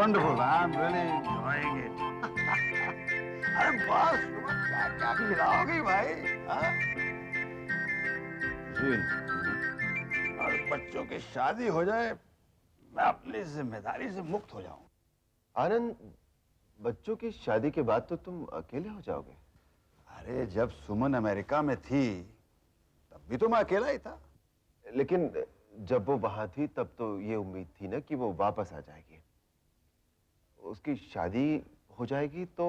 wonderful. I'm really enjoying it. अरे बस क्या क्या खिलाओगी भाई? हाँ? जी। और बच्चों की शादी हो जाए, मैं अपनी जिम्मेदारी से मुक्त हो जाऊं। आनंद, बच्चों की शादी के बाद तो तुम अकेले हो जाओगे। अरे जब सुमन अमेरिका में थी, तब भी तो मैं अकेला ही था। लेकिन जब वो वहां थी तब तो ये उम्मीद थी ना कि वो वापस आ जाएगी। उसकी शादी हो जाएगी तो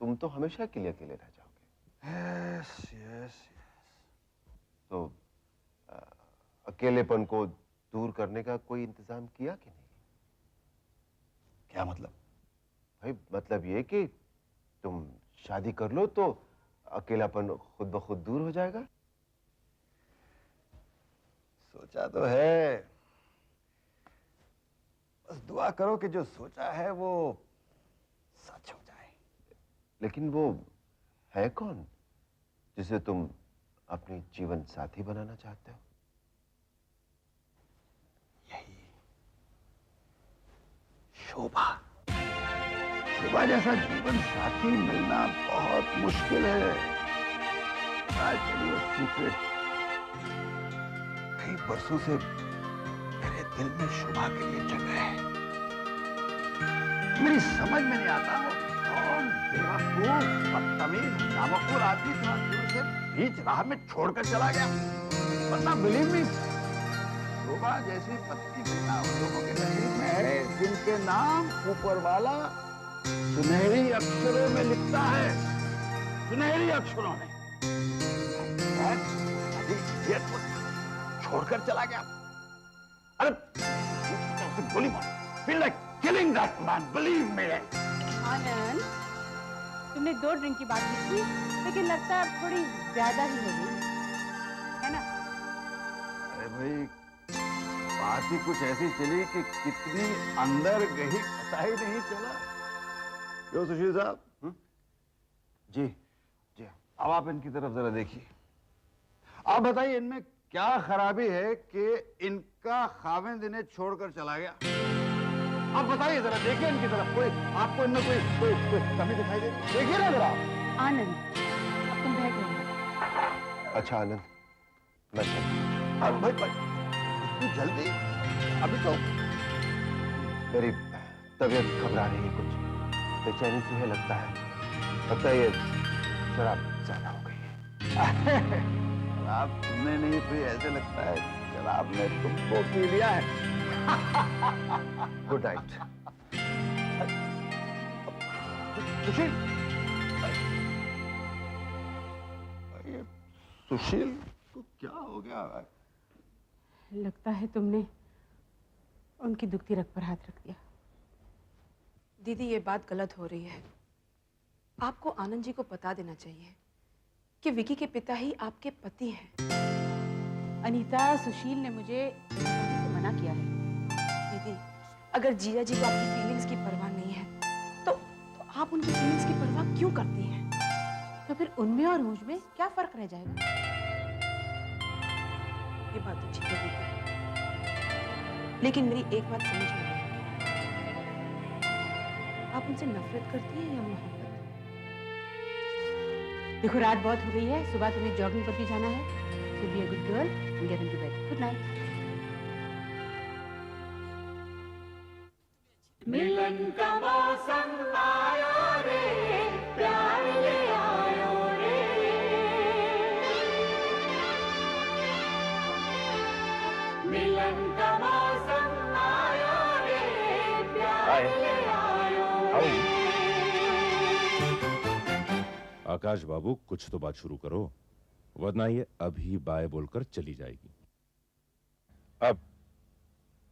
तुम तो हमेशा के लिए अकेले रह जाओगे। Yes yes yes. तो अकेलेपन को दूर करने का कोई इंतजाम किया कि नहीं? क्या मतलब? भाई मतलब ये कि तुम शादी कर लो तो अकेलापन खुद ब खुद दूर हो जाएगा। सोचा तो है, बस दुआ करो कि जो सोचा है वो सच हो जाए। लेकिन वो है कौन जिसे तुम अपनी जीवन साथी बनाना चाहते हो? यही शोभा। शोभा जैसा जीवन साथी मिलना बहुत मुश्किल है। सीक्रेट, कई बरसों से मेरे दिल में शोभा के लिए जगह है। मेरी समझ में नहीं आता वो कौन बेवकूफ बदतमीज नामकूर आदमी था जो उसे बीच राह में छोड़कर चला गया। वरना बिलीव मी, शोभा जैसी पत्नी मिलना उन लोगों के नसीब में है जिनके नाम ऊपर वाला सुनहरी अक्षरों में लिखता है। सुनहरी अक्षरों में। छोड़कर चला गया। अरे उसे गोली मार। Feel like killing that man, believe me. आनंद, तुमने 2 ड्रिंक की बात की थी, लेकिन लगता है अब थोड़ी ज्यादा ही हो गई, है ना? अरे भाई, बात ही कुछ ऐसी चली कि कितनी अंदर गई पता ही नहीं चला। जो सुशील साहब, जी जी। अब आप इनकी तरफ जरा देखिए। आप बताइए इनमें क्या खराबी है कि इनका खाविंद इन्हें छोड़कर चला गया? आप बताइए जरा, देखिए इनकी तरफ। कोई आपको इनमें कोई कमी दिखाई दे रही? देखिए ना जरा। आनंद, अब तुम बहक रहे हो। अच्छा आनंद, मैं चलता हूं। भाई तू जल्दी, अभी तो मेरी तबीयत घबरा रही है, कुछ बेचैनी सी है। लगता है ये शराब ज्यादा हो गई है। शराब तुमने नहीं पी, ऐसे लगता है शराब ने तुमको पी लिया है। Good night. सुशील, सुशील को क्या हो गया? लगता है तुमने उनकी दुखती रग पर हाथ रख दिया। दीदी, ये बात गलत हो रही है। आपको आनंद जी को बता देना चाहिए कि विकी के पिता ही आपके पति हैं। अनीता, सुशील ने मुझे से मना किया है। दीदी, अगर जीजा जी को आपकी फीलिंग्स की परवाह नहीं है तो आप उनकी फीलिंग्स की परवाह क्यों करती हैं? तो फिर उनमें और मुझ में क्या फर्क रह जाएगा? ये बात तो ठीक है दीदी, लेकिन मेरी एक बात समझ में नहीं आती। आप उनसे नफरत करती हैं या मोहब्बत? देखो, रात बहुत हो गई है, सुबह तुम्हें जॉगिंग पर भी जाना है। So be a good girl and get into bed. Good night. मिलन का मौसम आया रे, प्यार ले आयो रे। मिलन का मौसम आया रे, प्यार ले आयो रे। आकाश बाबू, कुछ तो बात शुरू करो, वरना ये अभी बाय बोलकर चली जाएगी। अब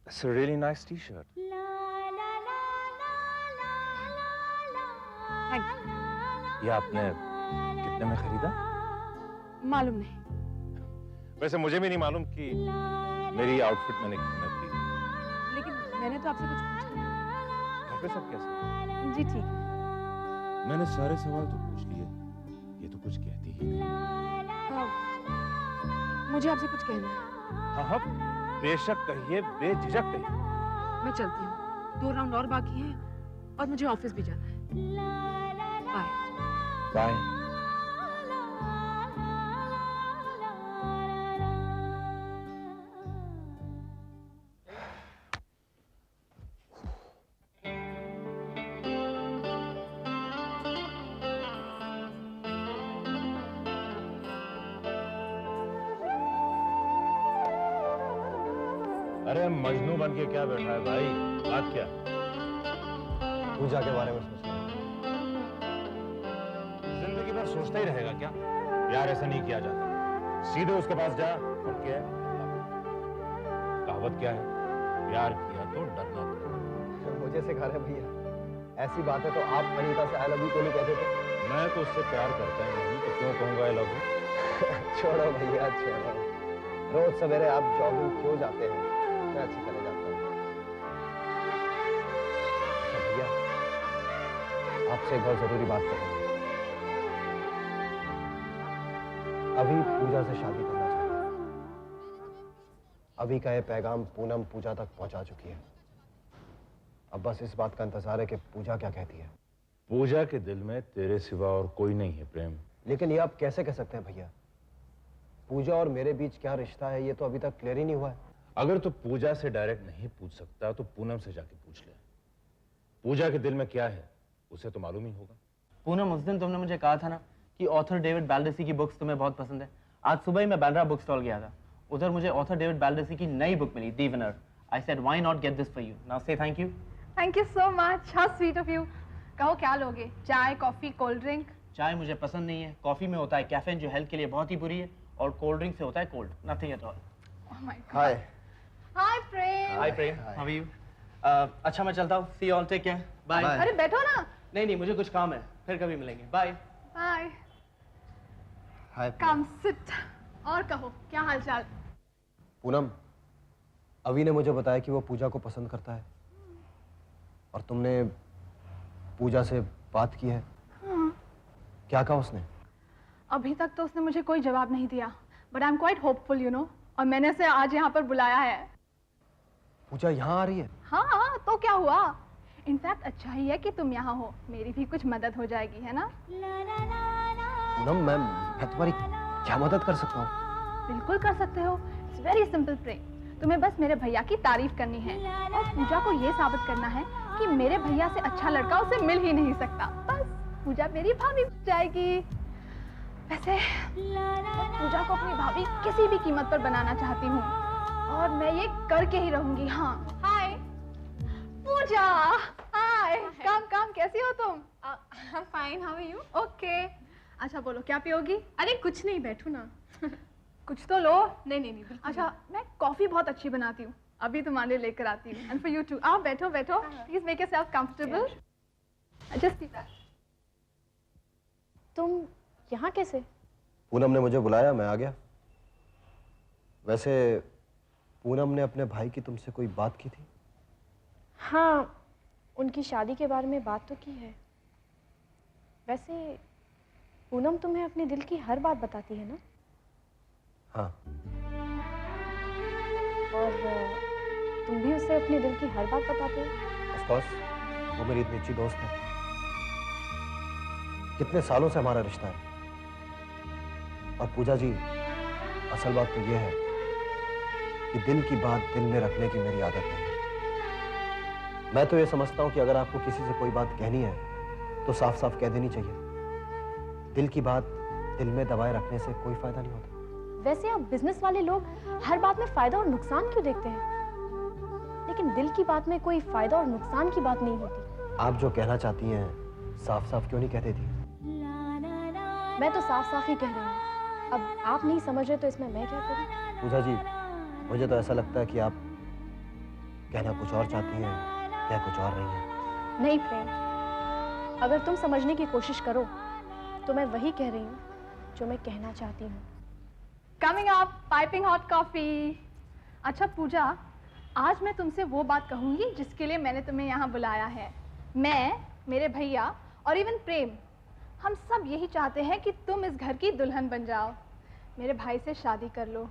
it's a really nice t-shirt. ये आपने कितने में खरीदा? मालूम नहीं। वैसे मुझे भी नहीं मालूम कि मेरी आउटफिट मैंने कितने में खरीदी। लेकिन मैंने तो आपसे कुछ पूछा नहीं। घर पे सब कैसे? जी ठीक है। मैंने सारे सवाल तो पूछ लिए, ये तो कुछ कहती ही नहीं। मुझे आपसे कुछ कहना है। हाँ हाँ, बेशक कहिए, बेझिझक कहिए। मैं चलती हूँ, 2 राउंड और बाकी हैं, और मुझे ऑफिस भी जाना है। बाय। बाय। अरे मजनू बन के क्या बैठा है भाई, बात क्या? पूजा के बारे में सोच रहा हूं। जिंदगी भर सोचता ही रहेगा क्या? प्यार ऐसा नहीं किया जाता, सीधे उसके पास जा और क्या है? कहावत क्या है, प्यार किया तो डरना था। मुझे सिखा रहे भैया, ऐसी बात है तो आप अनीता से आई लव यू क्यों नहीं कहते थे? मैं तो उससे प्यार करता ही नहीं, तो क्यों कहूंगा आई लव यू? छोड़ो भैया छोड़ो, रोज सवेरे आप जॉगिंग क्यों जाते हैं? मैं अच्छी तरह जाता हूँ। अच्छा भैया, आपसे एक बहुत जरूरी बात करनी है। अभी पूजा से शादी करना चाहता हूँ। अभी का ये पैगाम पूनम पूजा तक पहुंचा चुकी है। अब बस इस बात का इंतजार है कि पूजा क्या कहती है। पूजा के दिल में तेरे सिवा और कोई नहीं है प्रेम। लेकिन ये आप कैसे कह सकते हैं भैया? पूजा और मेरे बीच क्या रिश्ता है ये तो अभी तक क्लियर ही नहीं हुआ है। अगर तो पूजा से डायरेक्ट नहीं पूछ सकता तो पूनम से जाके पूछ ले। पूजा के दिल में क्या है उसे तो मालूम ही होगा। पूनम, उस दिन तुमने मुझे कहा था ना कि ऑथर डेविड बैल्डेसी की बुक्स तुम्हें बहुत पसंद है। आज सुबह ही मैं बैंड्रा बुक स्टॉल गया था, उधर मुझे ऑथर डेविड बैल्डेसी की नई बुक मिली, the winner. I said why not get this for you. Now say thank you. Thank you so much, how sweet of you. कहो क्या लोगे, चाय, कॉफी, कोल्ड ड्रिंक? चाय मुझे पसंद नहीं है, कॉफी में होता है कैफीन जो हेल्थ के लिए बहुत ही बुरी है, और कोल्ड ड्रिंक से होता है cold, nothing at all. Oh my god. Hi. Hi Prem. Hi Prem, how are you? अच्छा मैं चलता हूँ, see you all, take care, bye. अरे बैठो ना। नहीं मुझे कुछ काम है, फिर कभी मिलेंगे, बाय। हाय। हाय कम सिट। और कहो क्या हालचाल? पूनम, अभी ने मुझे बताया कि वो पूजा को पसंद करता है और तुमने पूजा से बात की है। क्या कहा उसने? अभी तक तो उसने मुझे कोई जवाब नहीं दिया, but I am quite hopeful you know, और मैंने उसे आज यहाँ पर बुलाया है। पूजा यहाँ आ रही है? हाँ तो क्या हुआ, इनफैक्ट अच्छा ही है कि तुम यहाँ हो, मेरी भी कुछ मदद हो जाएगी, है ना? पूनम, मैं तुम्हारी क्या मदद कर सकता हूँ? बिल्कुल कर सकते हो, इट्स वेरी सिंपल प्रेम। तुम्हें बस मेरे भैया की तारीफ करनी है और पूजा को ये साबित करना है कि मेरे भैया से अच्छा लड़का उसे मिल ही नहीं सकता। बस पूजा मेरी भाभी बन जाएगी। वैसे मैं पूजा को अपनी भाभी किसी भी कीमत पर बनाना चाहती हूँ और मैं ये करके ही रहूंगी। हाँ। हाय पूजा। हाय। कम कैसी हो तुम? Fine, how are you? Okay. अच्छा बोलो क्या पियोगी? अरे कुछ नहीं, बैठो ना। कुछ तो लो। नहीं। अच्छा मैं कॉफी बहुत अच्छी बनाती हूँ, अभी तुम्हारे लिए लेकर आती हूँ। And for you too. आप बैठो please, make yourself comfortable. Just तुम यहाँ कैसे? पूनम ने मुझे बुलाया, मैं आ गया। वैसे पूनम ने अपने भाई की तुमसे कोई बात की थी? हाँ, उनकी शादी के बारे में बात तो की है। वैसे पूनम तुम्हें अपने दिल की हर बात बताती है ना? हाँ। और तुम भी उसे अपने दिल की हर बात बताते हो? ऑफ कोर्स, वो मेरी इतनी अच्छी दोस्त है। कितने सालों से हमारा रिश्ता है। और पूजा जी, असल बात तो ये है कि दिल की बात दिल में रखने की मेरी आदत नहीं है। मैं तो ये समझता हूँ कि अगर आपको किसी से कोई बात कहनी है तो साफ साफ कह देनी चाहिए। दिल की बात दिल में दबाए रखने से कोई फायदा नहीं होता। वैसे आप बिजनेस वाले लोग हर बात में फायदा और नुकसान क्यों देखते हैं? लेकिन दिल की बात में कोई फायदा और नुकसान की बात नहीं होती। आप जो कहना चाहती हैं साफ साफ क्यों नहीं कह देती? मैं तो साफ साफ ही कह रही हूँ। अब आप नहीं समझ रहे तो इसमें मैं क्या करूँ? पूजा जी, मुझे तो ऐसा लगता है कि आप कहना कुछ और चाहती हैं, कह कुछ और रही हैं। नहीं प्रेम, अगर तुम समझने की कोशिश करो तो मैं वही कह रही हूँ जो मैं कहना चाहती हूँ। Coming up, piping hot coffee. अच्छा पूजा, आज मैं तुमसे वो बात कहूंगी जिसके लिए मैंने तुम्हें यहाँ बुलाया है। मैं, मेरे भैया और इवन प्रेम, हम सब यही चाहते हैं कि तुम इस घर की दुल्हन बन जाओ, मेरे भाई से शादी कर लो।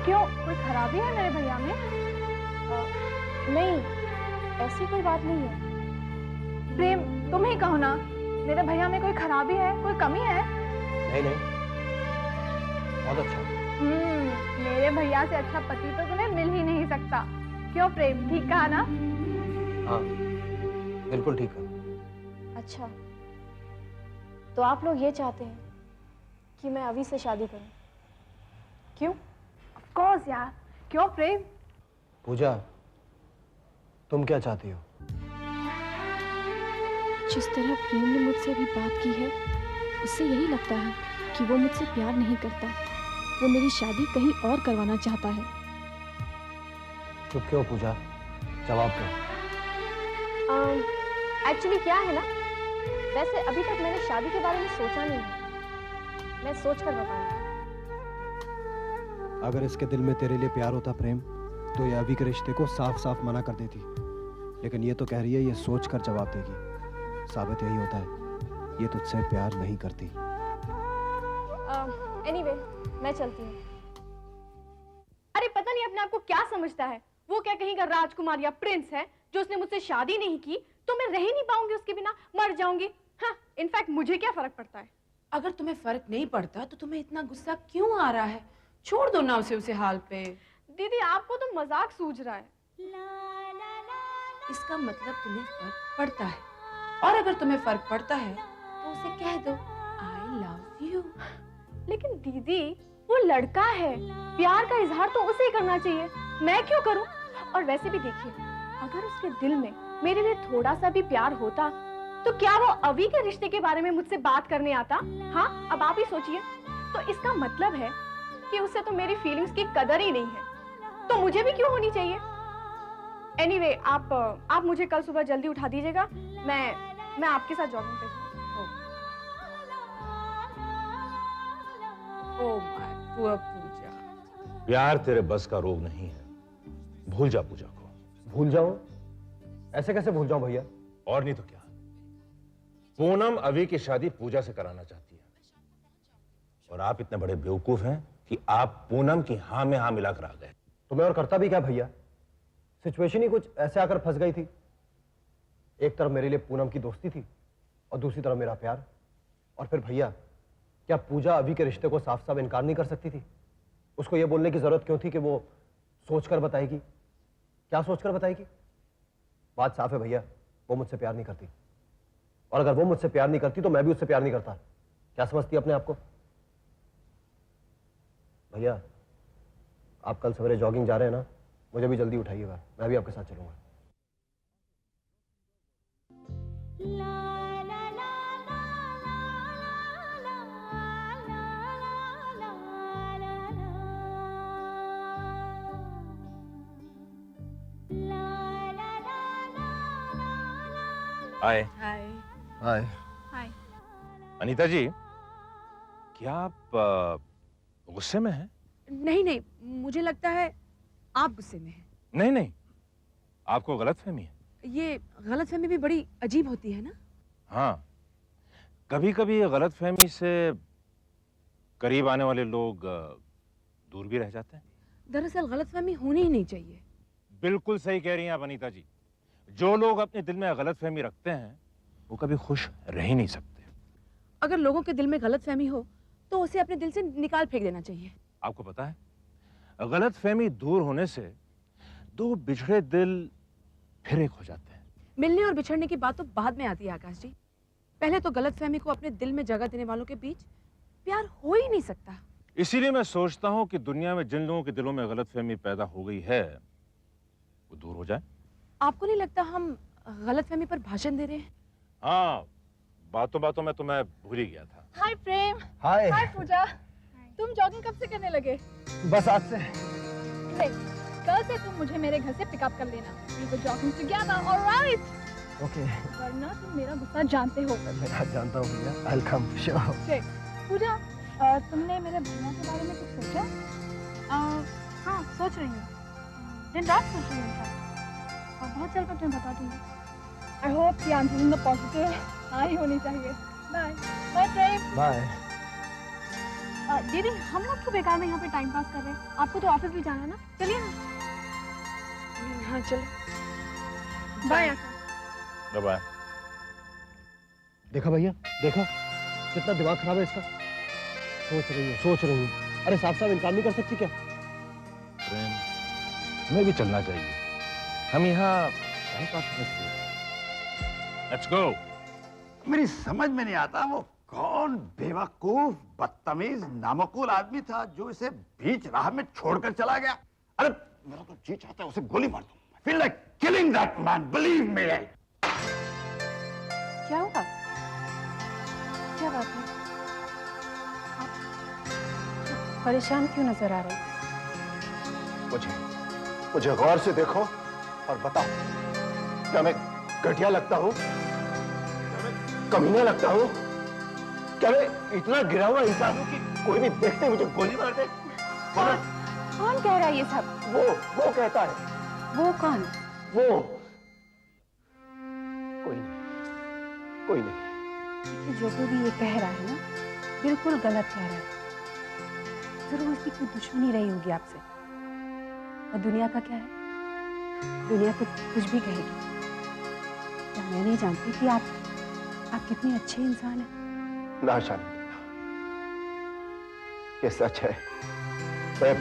क्यों, कोई खराबी है मेरे भैया में? नहीं, ऐसी कोई बात नहीं है। प्रेम, तुम ही कहो ना, मेरे भैया में कोई खराबी है, कोई कमी है? नहीं नहीं, बहुत अच्छा। मेरे भैया से अच्छा पति तो तुम्हें मिल ही नहीं सकता। क्यों प्रेम, ठीक कहा ना? हाँ, बिल्कुल ठीक है। अच्छा, तो आप लोग ये चाहते हैं कि मैं अभी से शादी करूं? क्यों? ऑफ कोर्स यार, क्यों प्रेम? पूजा, तुम क्या चाहती हो? जिस तरह प्रेम ने मुझसे अभी बात की है, उससे यही लगता है कि वो मुझसे प्यार नहीं करता। वो मेरी शादी कहीं और करवाना चाहता है। चुप क्यों पूजा, जवाब दो। एक्चुअली क्या है ना, वैसे अभी तक मैंने शादी के बारे में सोचा नहीं है। मैं सोच कर बताऊंगी। अगर इसके दिल में तेरे लिए प्यार होता प्रेम, तो ये अभी के रिश्ते को साफ साफ मना कर देती। लेकिन ये तो कह रही है ये सोच कर जवाब देगी। साबित यही होता है ये तुझसे प्यार नहीं करती। एनीवे, मैं चलती हूँ। अरे पता नहीं अपने आप को क्या समझता है। वो क्या कहीं का राजकुमार या प्रिंस है जो उसने मुझसे शादी नहीं की तो मैं रह ही नहीं पाऊंगी उसके बिना, मर जाऊंगी। हाँ, इनफैक्ट मुझे क्या फर्क पड़ता है? अगर तुम्हें फर्क नहीं पड़ता तो तुम्हें इतना गुस्सा क्यों आ रहा है? छोड़ दो ना उसे हाल पे। दीदी, आपको तो मजाक सूझ रहा है। इसका मतलब तुम्हें फर्क पड़ता है, और अगर तुम्हें फर्क पड़ता है तो उसे कह दो आई लव यू। लेकिन दीदी, वो लड़का है, प्यार का इजहार तो उसे ही करना चाहिए, मैं क्यों करूं? और वैसे भी देखिए, अगर उसके दिल में मेरे लिए थोड़ा सा भी प्यार होता तो क्या वो अभी के रिश्ते के बारे में मुझसे बात करने आता? हाँ, अब आप ही सोचिए। तो इसका मतलब है कि उसे तो मेरी फीलिंग्स की कदर ही नहीं है, तो मुझे भी क्यों होनी चाहिए? एनीवे, आप मुझे कल सुबह जल्दी उठा दीजिएगा। मैं आपके साथ जॉगिंग पे जाऊंगी। ओह माय पुअर पूजा। प्यार तेरे बस का रोग नहीं है, भूल जा पूजा को। भूल जाऊं? ऐसे कैसे भूल जाऊं भैया? और नहीं तो क्या, पूनम अभी की शादी पूजा से कराना चाहती है, और आप इतने बड़े बेवकूफ हैं कि आप पूनम की हाँ में हाँ मिलाकर आ गए। तो मैं और करता भी क्या भैया? सिचुएशन ही कुछ ऐसे आकर फंस गई थी। एक तरफ मेरे लिए पूनम की दोस्ती थी और दूसरी तरफ मेरा प्यार। और फिर भैया, क्या पूजा अभी के रिश्ते को साफ साफ इनकार नहीं कर सकती थी? उसको यह बोलने की जरूरत क्यों थी कि वो सोचकर बताएगी? क्या सोचकर बताएगी? बात साफ है भैया, वो मुझसे प्यार नहीं करती, और अगर वो मुझसे प्यार नहीं करती तो मैं भी उससे प्यार नहीं करता। क्या समझती है अपने आप को? भैया, आप कल सवेरे जॉगिंग जा रहे हैं ना, मुझे भी जल्दी उठाइएगा, मैं भी आपके साथ चलूंगा। हाय। हाय। हाय। हाय। अनीता जी, क्या आप गुस्से में हैं? नहीं नहीं, मुझे लगता है आप गुस्से में हैं। नहीं नहीं, आपको गलतफहमी है। ये गलतफहमी भी बड़ी अजीब होती है ना? हाँ, कभी कभी गलतफहमी से करीब आने वाले लोग दूर भी रह जाते हैं। दरअसल गलतफहमी होनी ही नहीं चाहिए। बिल्कुल सही कह रही हैं आप अनीता जी। जो लोग अपने दिल में गलतफहमी रखते हैं वो कभी खुश रह ही नहीं सकते। अगर लोगों के दिल में गलतफहमी हो तो उसे अपने दिल से निकाल फेंक देना चाहिए। आपको पता है, गलतफहमी दूर होने से दो बिछड़े दिल फिर एक हो जाते हैं। मिलने और बिछड़ने की बात तो बाद में आती है आकाश जी। पहले तो गलतफहमी को अपने दिल में जगह देने वालों के बीच प्यार हो ही नहीं सकता। इसीलिए मैं सोचता हूं कि दुनिया में जिन लोगों के दिलों में गलतफहमी पैदा हो गई है वो दूर हो जाए। आपको नहीं लगता हम गलतफहमी पर भाषण दे रहे हैं? हाँ, बातों बातों में तो मैं भूल ही गया था। हाय प्रेम। हाय। हाय पूजा। तुम जॉगिंग कब से करने लगे? बस आज से। कल से तुम मुझे मेरे घर से पिकअप कर लेना। We go jogging together, alright? Okay. वरना तुम मेरा गुस्सा जानते हो। मैं जानता हूँ भैया, I'll come, sure। पूजा, तुमने मेरे भैया के बारे में कुछ सोचा? हाँ, सोच रही हूँ। दिन रात सोच रही हूँ। और बहुत चल कर तुम्हें बता दूंगी। I hope the answer in the positive हाँ ही होनी चाहिए। Bye. Bye प्रेम। बाय। दीदी हम लोग क्यों बेकार में यहाँ पे टाइम पास कर रहे हैं? आपको तो ऑफिस भी जाना है ना, चलिए ना। हाँ चलो। बाय आकाश। बाय। देखा भैया, देखा कितना दिमाग खराब है इसका। सोच रही हूँ। अरे साफ साफ इनकार नहीं कर सकती क्या? प्रेम, हमें भी चलना चाहिए। हम यहाँ टाइम पास कर सकते हैं। Let's go. मेरी समझ में नहीं आता वो कौन बेवकूफ बदतमीज नामकुल आदमी था जो इसे बीच राह में छोड़कर चला गया। अरे मेरा तो जी चाहता है उसे गोली मार दूं। I feel like killing that man, believe me. क्या हुआ? क्या बात है? आप परेशान क्यों नजर आ रहे हैं? मुझे गौर से देखो और बताओ, क्या मैं घटिया लगता हूँ? क्या मैं कमीना लगता हूँ? क्या मैं इतना गिरा हुआ इंसान हूँ कि कोई भी देखते मुझे गोली मार दे? कौन कह रहा है ये सब? वो कहता है। वो कौन? वो कोई नहीं। देखिए, जो कोई भी ये कह रहा है ना, बिल्कुल गलत कह रहा है। जरूर उसकी कोई दुश्मनी रही होगी आपसे। और दुनिया का क्या है? दुनिया तो कुछ भी कहेगी। क्या मैं नहीं जानती कि आप कितने अच्छे इंसान हैं? ना शादी, ये सच है। मैं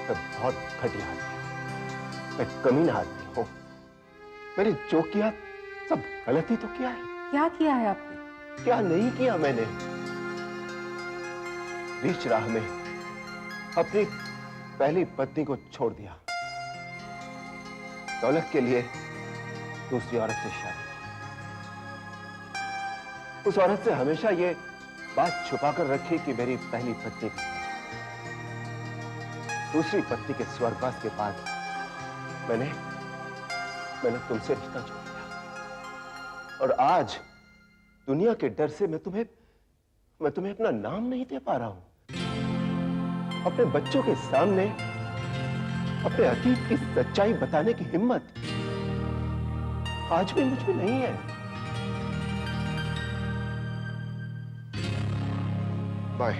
बहुत घटिया आदमी हूं। मैं कमीना आदमी हूं। मैंने जो किया सब गलत ही तो किया है। क्या किया है आपने? क्या नहीं किया मैंने? बीच राह में अपनी पहली पत्नी को छोड़ दिया, दौलत के लिए दूसरी औरत से शादी की। उस औरत से हमेशा ये बात छुपाकर रखी कि मेरी पहली पत्नी दूसरी पत्नी के स्वर्गवास के बाद मैंने तुमसे रिश्ता जोड़ दिया। और आज दुनिया के डर से मैं तुम्हें अपना नाम नहीं दे पा रहा हूं। अपने बच्चों के सामने अपने अतीत की सच्चाई बताने की हिम्मत आज भी मुझ में नहीं है। बाय।